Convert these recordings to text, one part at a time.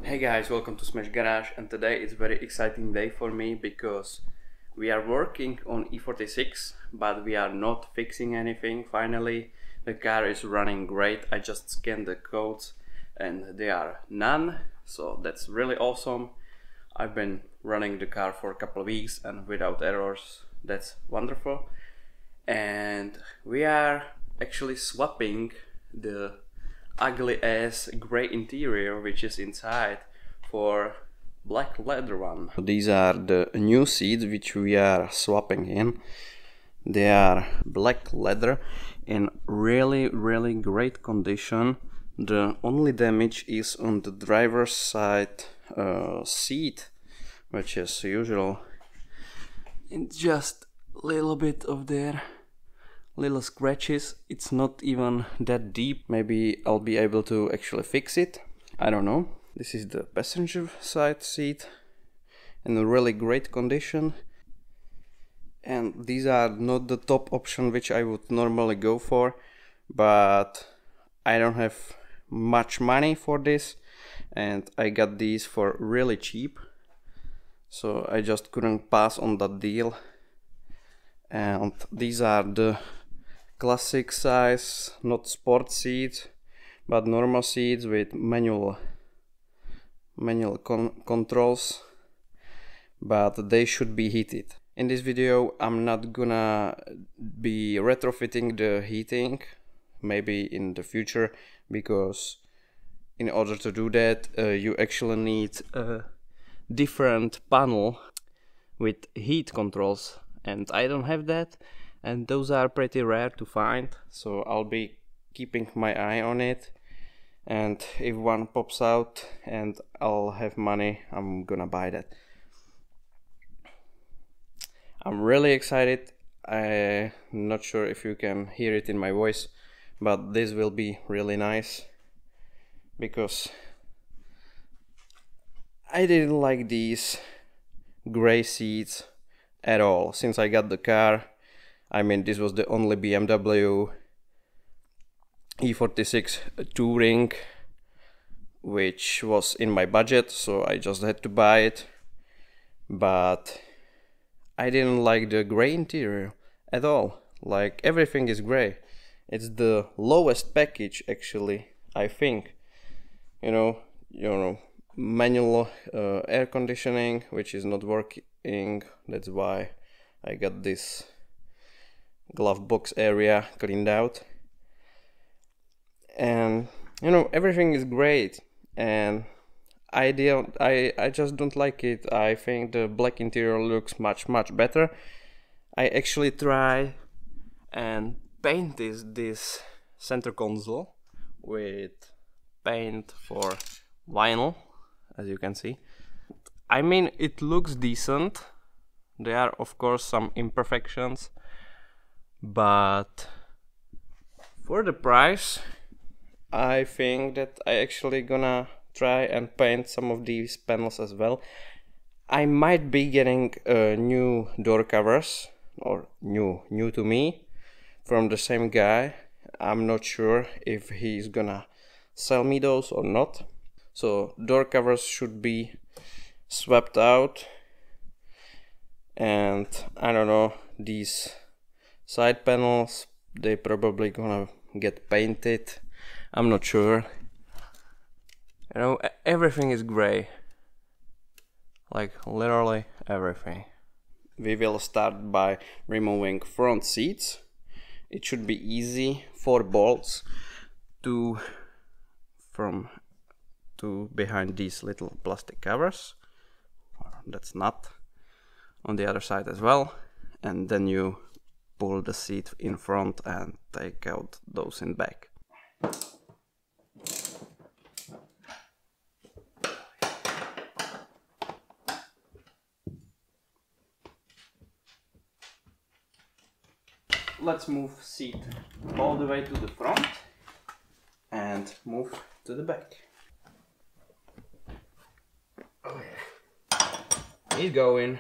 Hey guys, welcome to Smash Garage, and today it's a very exciting day for me because we are working on E46, but we are not fixing anything. Finally, the car is running great. I just scanned the codes and they are none, so that's really awesome. I've been running the car for a couple of weeks and without errors. That's wonderful. And we are actually swapping the ugly ass gray interior which is inside for black leather one. These are the new seats which we are swapping in. They are black leather in really great condition. The only damage is on the driver's side seat, which is usual. It's just a little bit of there. Little scratches. It's not even that deep. Maybe I'll be able to actually fix it. I don't know. This is the passenger side seat in a really great condition. And these are not the top option which I would normally go for, but I don't have much money for this and I got these for really cheap, so I just couldn't pass on that deal. And these are the classic size, not sport seats, but normal seats with manual controls, but they should be heated. In this video I'm not gonna be retrofitting the heating, maybe in the future, because in order to do that you actually need a different panel with heat controls, and I don't have that. And those are pretty rare to find, so I'll be keeping my eye on it. And if one pops out and I'll have money, I'm gonna buy that. I'm really excited. I'm not sure if you can hear it in my voice, but this will be really nice because I didn't like these gray seats at all since I got the car. I mean, this was the only BMW E46 touring which was in my budget, so I just had to buy it. But I didn't like the gray interior at all. Like, everything is gray. It's the lowest package actually, I think. You know, manual air conditioning, which is not working. That's why I got this glove box area cleaned out. And you know, everything is great, and I just don't like it. I think the black interior looks much better. I actually try and paint this center console with paint for vinyl, as you can see. I mean, it looks decent. There are of course some imperfections, but for the price I think that I actually gonna try and paint some of these panels as well. I might be getting new door covers, or new to me, from the same guy. I'm not sure if he's gonna sell me those or not. So door covers should be swapped out, and I don't know, these side panels, they probably gonna get painted. I'm not sure. You know, everything is gray. Like, literally everything. We will start by removing front seats. It should be easy. 4 bolts to behind these little plastic covers. That's not on the other side as well. And then you pull the seat in front and take out those in back. Let's move seat all the way to the front and move to the back. He's going.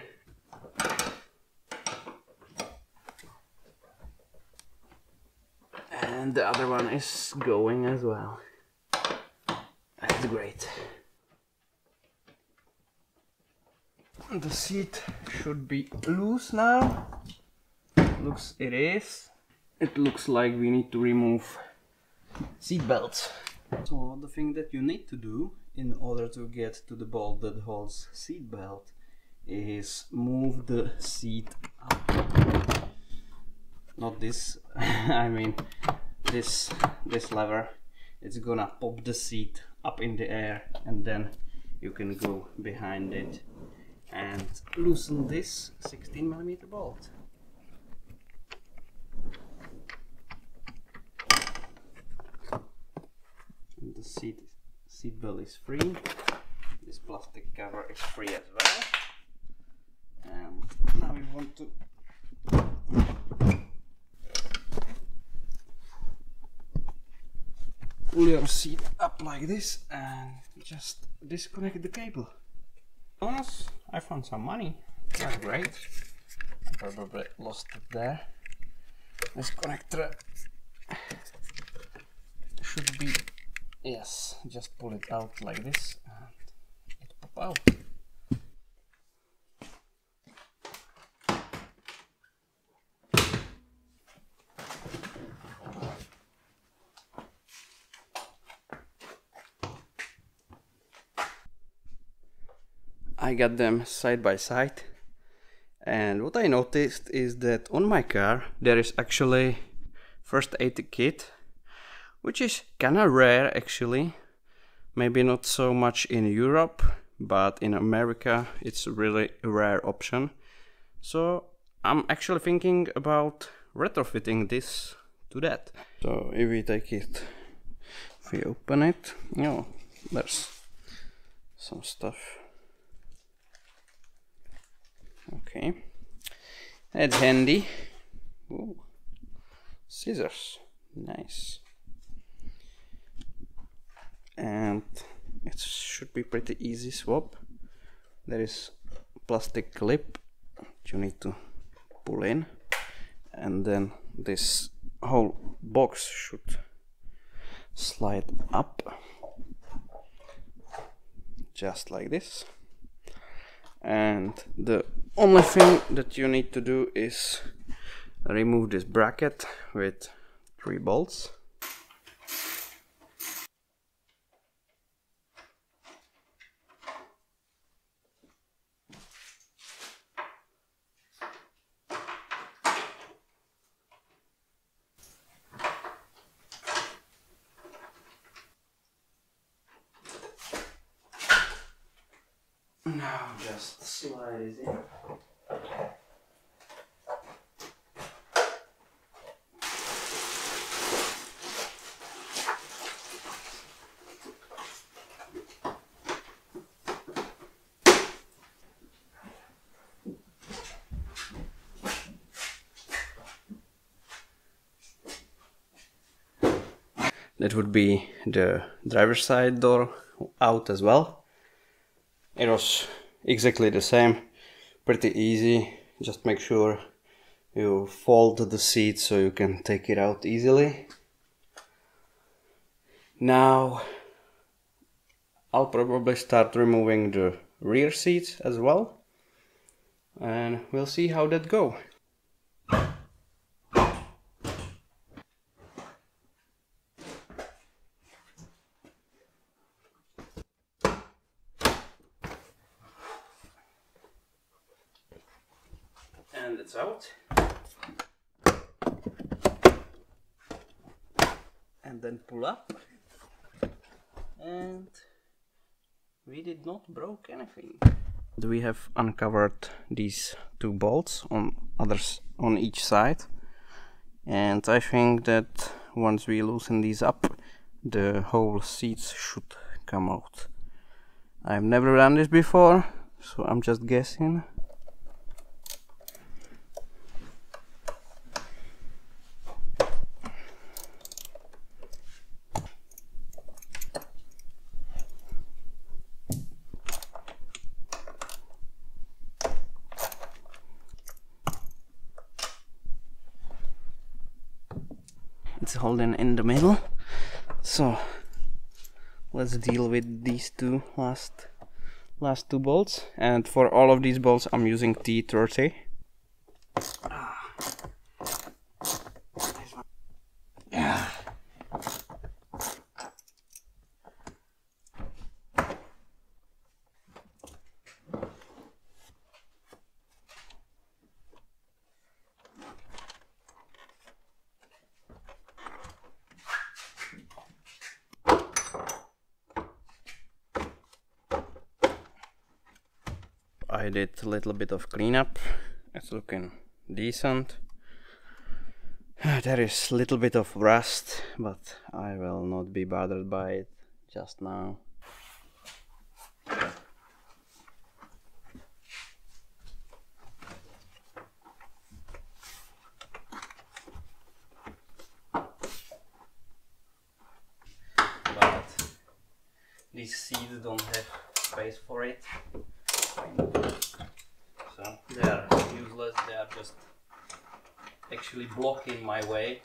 And the other one is going as well. That's great. The seat should be loose now. Looks it is. It looks like we need to remove seat belts. So the thing that you need to do in order to get to the bolt that holds seat belt is move the seat up. Not this, I mean this lever. It's gonna pop the seat up in the air, and then you can go behind it and loosen this 16mm bolt. And the seat belt is free. This plastic cover is free as well. And now we want to pull your seat up like this and just disconnect the cable. Bonus, I found some money. That's great. I probably lost it there. This connector should be, yes, just pull it out like this and it pop out. I got them side by side, and what I noticed is that on my car there is actually first aid kit, which is kinda rare actually. Maybe not so much in Europe, but in America it's a really rare option. So I'm actually thinking about retrofitting this to that. So if we take it, if we open it, oh, there's some stuff. Okay, that's handy. Ooh. Scissors, nice. And it should be pretty easy swap. There is a plastic clip that you need to pull in, and then this whole box should slide up just like this. And the only thing that you need to do is remove this bracket with 3 bolts. Now just slide it in. That would be the driver's side door out as well. It was exactly the same, pretty easy. Just make sure you fold the seat so you can take it out easily. Now I'll probably start removing the rear seats as well, and we'll see how that goes. And it's out. And then pull up. And we did not broke anything. We have uncovered these 2 bolts on each side. And I think that once we loosen these up, the whole seats should come out. I've never done this before, so I'm just guessing. It's holding in the middle, so let's deal with these 2 last last 2 bolts, and for all of these bolts I'm using T30. I did a little bit of cleanup. It's looking decent. There is a little bit of rust, but I will not be bothered by it just now. But these seats don't have space for it. So they are useless, they are just actually blocking my way.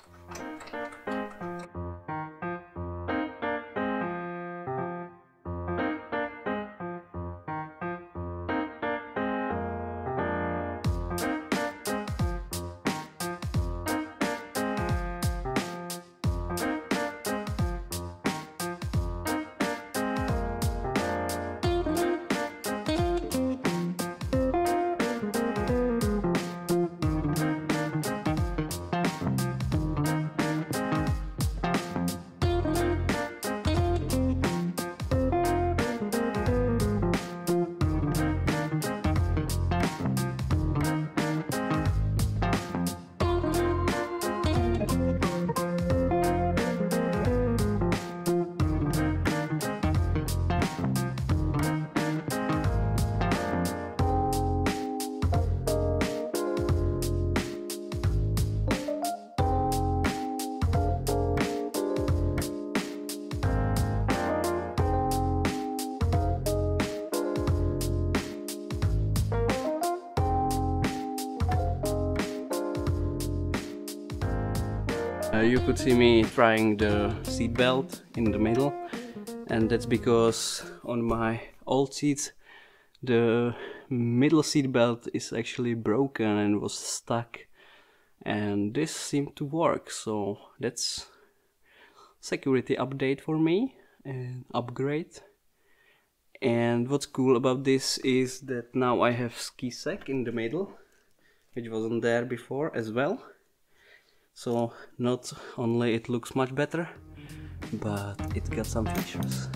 You could see me trying the seat belt in the middle, and that's because on my old seats the middle seat belt is actually broken and was stuck, and this seemed to work, so that's security update for me and upgrade. And what's cool about this is that now I have ski sack in the middle, which wasn't there before as well. So not only it looks much better, but it got some features.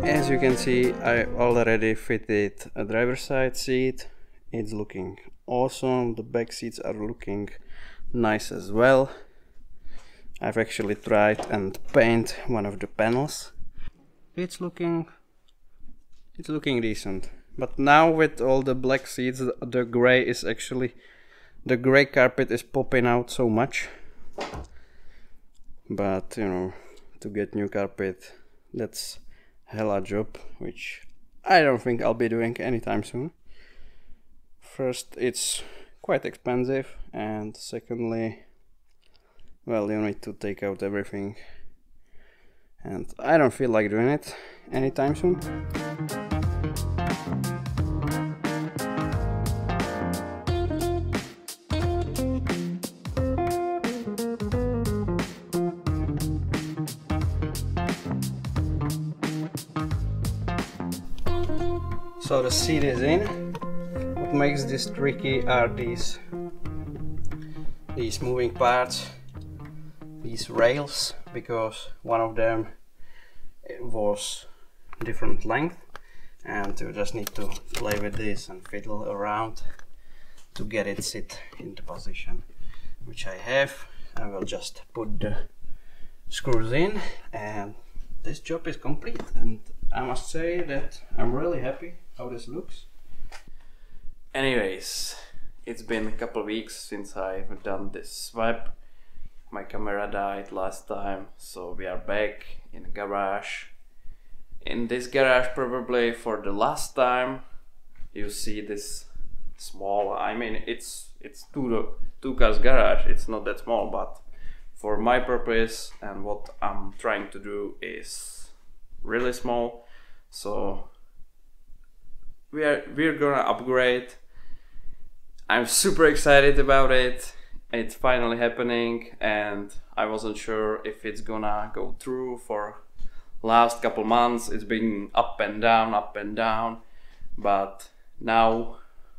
As you can see, I already fitted a driver's side seat. It's looking awesome. The back seats are looking nice as well. I've actually tried and paint one of the panels. It's looking decent. But now with all the black seats, the gray carpet is popping out so much. But you know, to get new carpet, that's hella job, which I don't think I'll be doing anytime soon. First, it's quite expensive, and secondly, well, you need to take out everything, and I don't feel like doing it anytime soon. So the seat is in. What makes this tricky are these moving parts, these rails, because one of them it was different length, and you just need to play with this and fiddle around to get it sit into position, which I have. I will just put the screws in and this job is complete, and I must say that I'm really happy how this looks. Anyways, it's been a couple of weeks since I've done this swap. My camera died last time, so we are back in the garage. In this garage, probably for the last time, you see this small, I mean it's two cars garage, it's not that small, but for my purpose and what I'm trying to do is really small. So we're gonna upgrade. I'm super excited about it. It's finally happening, and I wasn't sure if it's gonna go through. For last couple months it's been up and down, but now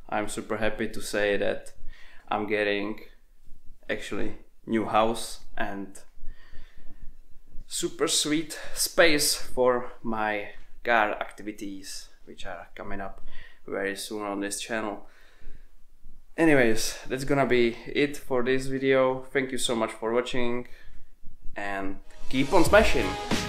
I'm super happy to say that I'm getting actually new house and super sweet space for my car activities, which are coming up very soon on this channel. Anyways, that's gonna be it for this video. Thank you so much for watching and keep on smashing!